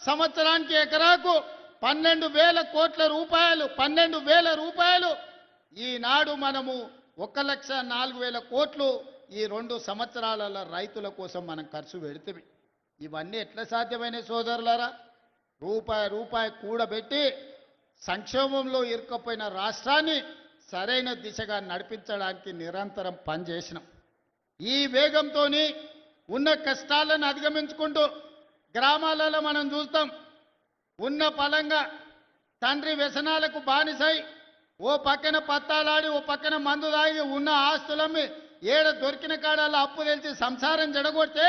సంవత్సరానికి ఎకరాకు 12,000 కోట్ల రూపాయలు 12,000 రూపాయలు ఈనాడు మనము 1,04,000 కోట్లు ఈ 2 సంవత్సరాల రైతుల కోసం మనం ఖర్చు పెడితే ఇవన్నీ ఎట్లా సాధ్యమైన సోదరులారా? రూపాయి రూపాయి కూడబెట్టి సంక్షోభంలో ఇరుక్కుపోయిన రాష్ట్రాన్ని సరైన దిశగా నడిపించడానికి నిరంతరం పనిచేసినాం. ఈ వేగంతో ఉన్న కష్టాలను అధిగమించుకుంటూ గ్రామాలలో మనం చూస్తాం. ఉన్న పలంగా తండ్రి వ్యసనాలకు బానిసై ఓ పక్కన పత్తాలాడి ఓ పక్కన మందు తాగి ఉన్న ఆస్తులమ్మి ఏడ దొరికిన కాడాల అప్పు తెలిసి సంసారం జడగొడితే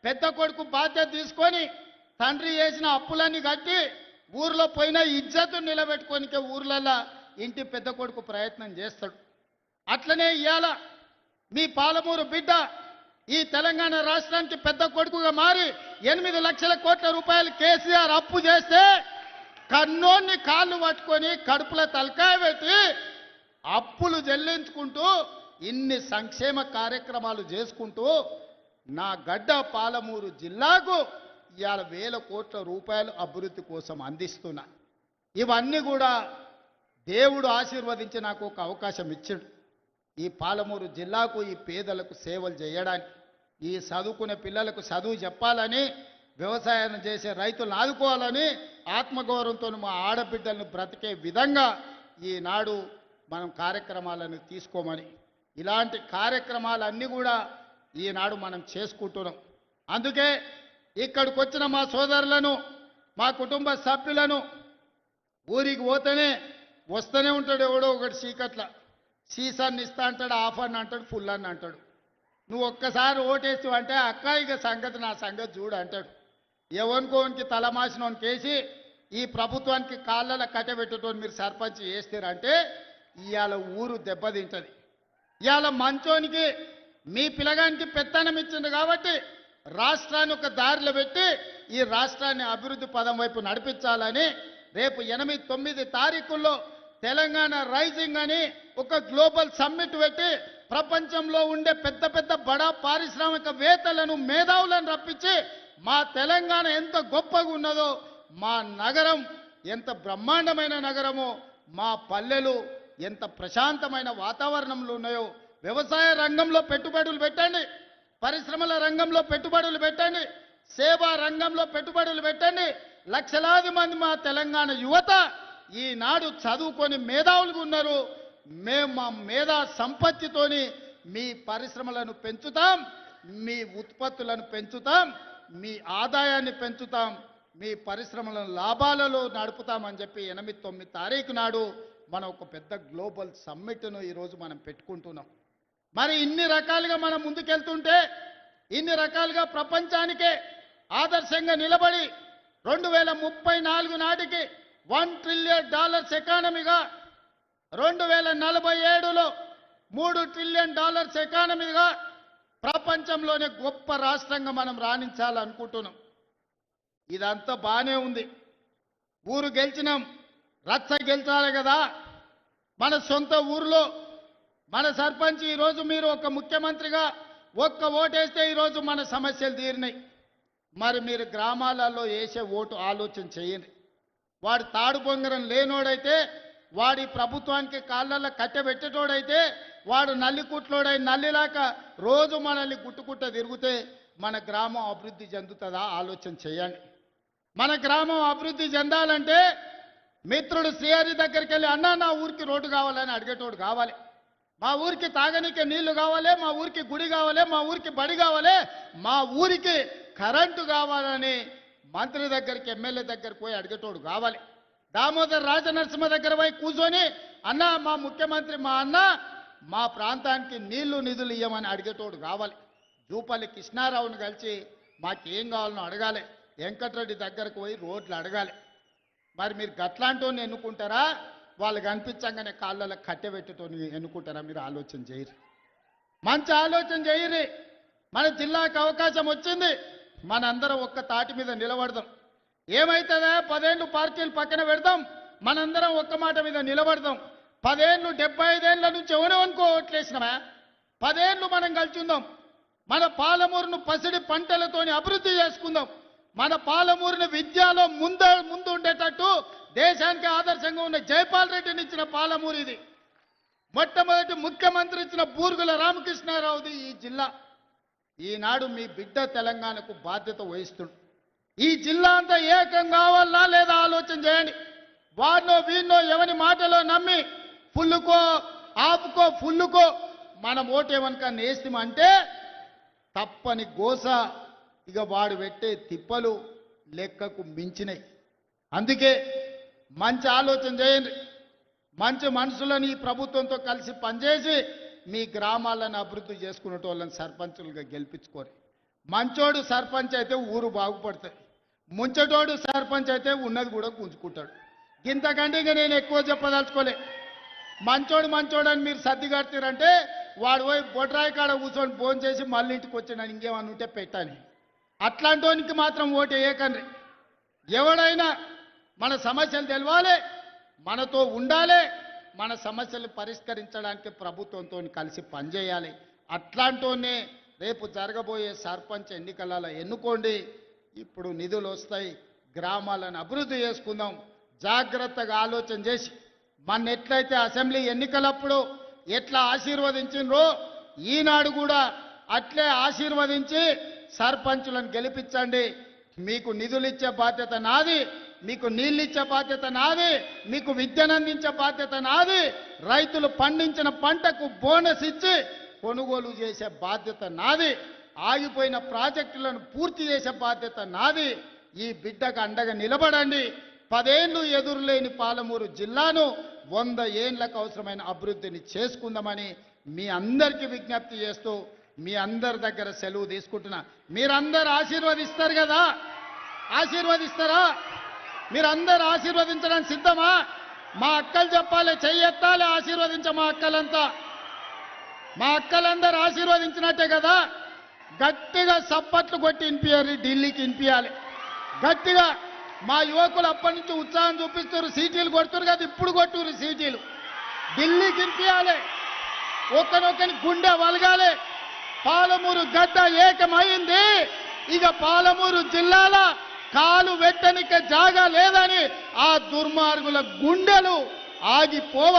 పెద్ద కొడుకు బాధ్యత తీసుకొని తండ్రి చేసిన అప్పులన్నీ కట్టి ఊర్లో పోయిన ఇజ్జతు నిలబెట్టుకోనికే ఊర్లలో ఇంటి పెద్ద కొడుకు ప్రయత్నం చేస్తాడు. అట్లనే ఇవాళ మీ పాలమూరు బిడ్డ ఈ తెలంగాణ రాష్ట్రానికి పెద్ద కొడుకుగా మారి 8 లక్షల కోట్ల రూపాయలు కేసీఆర్ అప్పు చేస్తే కన్నోన్ని కాళ్ళు పట్టుకొని కడుపుల తలకాయ పెట్టి అప్పులు చెల్లించుకుంటూ ఇన్ని సంక్షేమ కార్యక్రమాలు చేసుకుంటూ నా గడ్డ పాలమూరు జిల్లాకు ఇవాళ 1,000 కోట్ల రూపాయలు అభివృద్ధి కోసం అందిస్తున్నా. ఇవన్నీ కూడా దేవుడు ఆశీర్వదించి నాకు ఒక అవకాశం ఇచ్చాడు. ఈ పాలమూరు జిల్లాకు ఈ పేదలకు సేవలు చేయడానికి, ఈ చదువుకునే పిల్లలకు చదువు చెప్పాలని, వ్యవసాయం చేసే రైతులను ఆదుకోవాలని, ఆత్మగౌరవంతో మా ఆడబిడ్డలను బ్రతికే విధంగా ఈనాడు మనం కార్యక్రమాలను తీసుకోమని, ఇలాంటి కార్యక్రమాలన్నీ కూడా ఈనాడు మనం చేసుకుంటున్నాం. అందుకే ఇక్కడికి వచ్చిన మా సోదరులను, మా కుటుంబ సభ్యులను ఊరికి పోతేనే వస్తూనే ఉంటాడు ఎవడో ఒకటి చీకట్ల. సీసాన్ని ఇస్తా అంటాడు, ఆఫ్ అని అంటాడు, ఫుల్ అని అంటాడు. నువ్వు ఒక్కసారి ఓటేసి అంటే అక్క ఇక సంగతి నా సంగతి చూడు అంటాడు. ఎవరికోనికి తలమాసినోనికి వేసి ఈ ప్రభుత్వానికి కాళ్ళలో కట్టబెట్టేటోని మీరు సర్పంచ్ చేస్తారంటే ఇవాళ ఊరు దెబ్బతింటుంది. ఇవాళ మంచోనికి మీ పిల్లగానికి పెత్తనం ఇచ్చింది కాబట్టి రాష్ట్రాన్ని ఒక దారిలో పెట్టి ఈ రాష్ట్రాన్ని అభివృద్ధి పదం వైపు నడిపించాలని రేపు 8-9 తారీఖుల్లో తెలంగాణ రైజింగ్ అని ఒక గ్లోబల్ సమ్మిట్ పెట్టి ప్రపంచంలో ఉండే పెద్ద పెద్ద బడా పారిశ్రామికవేత్తలను మేధావులను రప్పించి మా తెలంగాణ ఎంత గొప్పగా ఉన్నదో, మా నగరం ఎంత బ్రహ్మాండమైన నగరమో, మా పల్లెలు ఎంత ప్రశాంతమైన వాతావరణంలో ఉన్నాయో, వ్యవసాయ రంగంలో పెట్టుబడులు పెట్టండి, పరిశ్రమల రంగంలో పెట్టుబడులు పెట్టండి, సేవా రంగంలో పెట్టుబడులు పెట్టండి. లక్షలాది మంది మా తెలంగాణ యువత ఈనాడు చదువుకొని మేధావులుగా ఉన్నారు. మేము మా మేధా సంపత్తితోని మీ పరిశ్రమలను పెంచుతాం, మీ ఉత్పత్తులను పెంచుతాం, మీ ఆదాయాన్ని పెంచుతాం, మీ పరిశ్రమలను లాభాలలో నడుపుతామని చెప్పి 8-9 తారీఖు నాడు మనం ఒక పెద్ద గ్లోబల్ సమ్మిట్ను ఈరోజు మనం పెట్టుకుంటున్నాం. మరి ఇన్ని రకాలుగా మనం ముందుకెళ్తుంటే, ఇన్ని రకాలుగా ప్రపంచానికే ఆదర్శంగా నిలబడి 2034 నాటికి $1 ట్రిలియన్ ఎకానమీగా, 2047లో $3 ట్రిలియన్ ఎకానమీగా ప్రపంచంలోనే గొప్ప రాష్ట్రంగా మనం రాణించాలనుకుంటున్నాం. ఇదంతా బాగానే ఉంది. ఊరు గెలిచినాం, రచ్చ గెలిచాలి కదా. మన సొంత ఊరిలో మన సర్పంచ్ ఈరోజు మీరు ఒక ముఖ్యమంత్రిగా ఒక్క ఓటేస్తే ఈరోజు మన సమస్యలు తీరినాయి. మరి మీరు గ్రామాలలో వేసే ఓటు ఆలోచన చేయండి. వాడు తాడు బొంగరం లేనోడైతే, వాడి ప్రభుత్వానికి కాళ్ళల్లో కట్టెబెట్టేటోడైతే, వాడు నల్లికుట్లోడై నల్లిలాక రోజు మనల్ని గుట్టుకుట్ట తిరిగితే మన గ్రామం అభివృద్ధి చెందుతుందా ఆలోచన చేయండి. మన గ్రామం అభివృద్ధి చెందాలంటే మిత్రుడు శ్రీహరి దగ్గరికి వెళ్ళి అన్నా నా ఊరికి రోడ్డు కావాలని అడిగేటోడు కావాలి, మా ఊరికి తాగనీకే నీళ్లు కావాలి, మా ఊరికి గుడి కావాలి, మా ఊరికి బడి కావాలి, మా ఊరికి కరెంటు కావాలని మంత్రి దగ్గరికి ఎమ్మెల్యే దగ్గరికి పోయి అడిగేటోడు కావాలి. దామోదర్ రాజనరసింహ దగ్గర పోయి కూర్చొని అన్న మా ముఖ్యమంత్రి మా అన్న మా ప్రాంతానికి నీళ్లు నిధులు ఇవ్వమని అడిగేటోడు కావాలి. జూపల్లి కృష్ణారావుని కలిసి మాకేం కావాలనో అడగాలి, వెంకటరెడ్డి దగ్గరకు పోయి రోడ్లు అడగాలి. మరి మీరు గట్లాంటోని ఎన్నుకుంటారా, వాళ్ళు కనిపించగానే కాళ్ళలో కట్టెబెట్టేటోని ఎన్నుకుంటారా? మీరు ఆలోచన చేయరు, మంచి ఆలోచన చేయరు. మన జిల్లాకు అవకాశం వచ్చింది, మనందరం ఒక్క తాటి మీద నిలబడదాం. ఏమైతుందా 10 ఏళ్ళు పార్టీలు పక్కన పెడదాం, మనందరం ఒక్క మాట మీద నిలబడదాం. 10 ఏళ్ళు 75 ఏళ్ళ నుంచి ఎవరెవనుకో ఓట్లేసినామా, 10 ఏళ్ళు మనం కలిసి ఉందాం. మన పాలమూరును పసిడి పంటలతోని అభివృద్ధి చేసుకుందాం. మన పాలమూరుని విద్యలో ముందు ఉండేటట్టు దేశానికి ఆదర్శంగా ఉన్న జైపాల్ రెడ్డిని ఇచ్చిన పాలమూరు ఇది. మొట్టమొదటి ముఖ్యమంత్రి ఇచ్చిన బూరుగుల రామకృష్ణారావుది ఈ జిల్లా. ఈనాడు మీ బిడ్డ తెలంగాణకు బాధ్యత వహిస్తుంది. ఈ జిల్లా అంతా ఏకం కావాలా లేదా ఆలోచన చేయండి. వారినో వీరినో ఎవరి మాటలో నమ్మి ఫుల్లుకో ఆపుకో ఫుల్లుకో మనం ఓటేమనుక నేస్తామంటే తప్పని గోస ఇక వాడు పెట్టే తిప్పలు లెక్కకు మించినాయి. అందుకే మంచి ఆలోచన చేయండి. మంచి మనుషులను ఈ ప్రభుత్వంతో కలిసి పనిచేసి మీ గ్రామాలను అభివృద్ధి చేసుకునేటోళ్ళని సర్పంచులుగా గెలిపించుకోరు. మంచోడు సర్పంచ్ అయితే ఊరు బాగుపడుతుంది, ముంచటోడు సర్పంచ్ అయితే ఉన్నది కూడా గుంజుకుంటాడు. ఇంతకంటే ఇంకా నేను ఎక్కువ చెప్పదలుచుకోలే. మంచోడు అని మీరు సర్ది కడతారంటే వాడు పోయి బొడ్రాయి కాడ కూర్చొని ఫోన్ చేసి మళ్ళీ ఇంటికి వచ్చినాను ఇంకేమన్నా ఉంటే పెట్టాలి. అట్లాంటి వానికి మాత్రం ఓటు వేయకండి. ఎవడైనా మన సమస్యలు తెలవాలి, మనతో ఉండాలి, మన సమస్యలు పరిష్కరించడానికి ప్రభుత్వంతో కలిసి పనిచేయాలి. అట్లాంటోనే రేపు జరగబోయే సర్పంచ్ ఎన్నికలలో ఎన్నుకోండి. ఇప్పుడు నిధులు వస్తాయి, గ్రామాలను అభివృద్ధి చేసుకుందాం. జాగ్రత్తగా ఆలోచన చేసి మన ఎట్లయితే అసెంబ్లీ ఎన్నికలప్పుడు ఎట్లా ఆశీర్వదించినరో ఈనాడు కూడా అట్లే ఆశీర్వదించి సర్పంచులను గెలిపించండి. మీకు నిధులు ఇచ్చే బాధ్యత నాది, మీకు నీళ్ళు ఇచ్చే బాధ్యత నాది, మీకు విద్యను అందించే బాధ్యత నాది, రైతులు పండించిన పంటకు బోనస్ ఇచ్చి కొనుగోలు చేసే బాధ్యత నాది, ఆగిపోయిన ప్రాజెక్టులను పూర్తి చేసే బాధ్యత నాది. ఈ బిడ్డకు అండగా నిలబడండి. 10 ఏళ్ళు ఎదురులేని పాలమూరు జిల్లాను 100 ఏళ్లకు అవసరమైన అభివృద్ధిని చేసుకుందామని మీ అందరికీ విజ్ఞప్తి చేస్తూ మీ అందరి దగ్గర సెలవు తీసుకుంటున్నా. మీరందరూ ఆశీర్వదిస్తారు కదా, ఆశీర్వదిస్తారా? మీరందరూ ఆశీర్వదించడానికి సిద్ధమా? మా అక్కలు చెప్పాలి, చెయ్యెత్తాలి, ఆశీర్వదించ మా అక్కలంతా. మా అక్కలందరూ ఆశీర్వదించినట్టే కదా. గట్టిగా సప్పట్లు కొట్టి వినిపించాలి, ఢిల్లీకి వినిపించాలి గట్టిగా. మా యువకులు అప్పటి నుంచి ఉత్సాహం చూపిస్తారు, సీటీలు కొడుతున్నారు కదా, ఇప్పుడు కొట్టురు సీటీలు. ఢిల్లీకి వినిపించాలి, ఒక్కనొక్కని గుండె వలగాలి. పాలమూరు గడ్డ ఏకమైంది. ఇక పాలమూరు జిల్లాల కాలు వెట్టనిక జాగా లేదని ఆ దుర్మార్గుల గుండెలు ఆగిపోవాలి.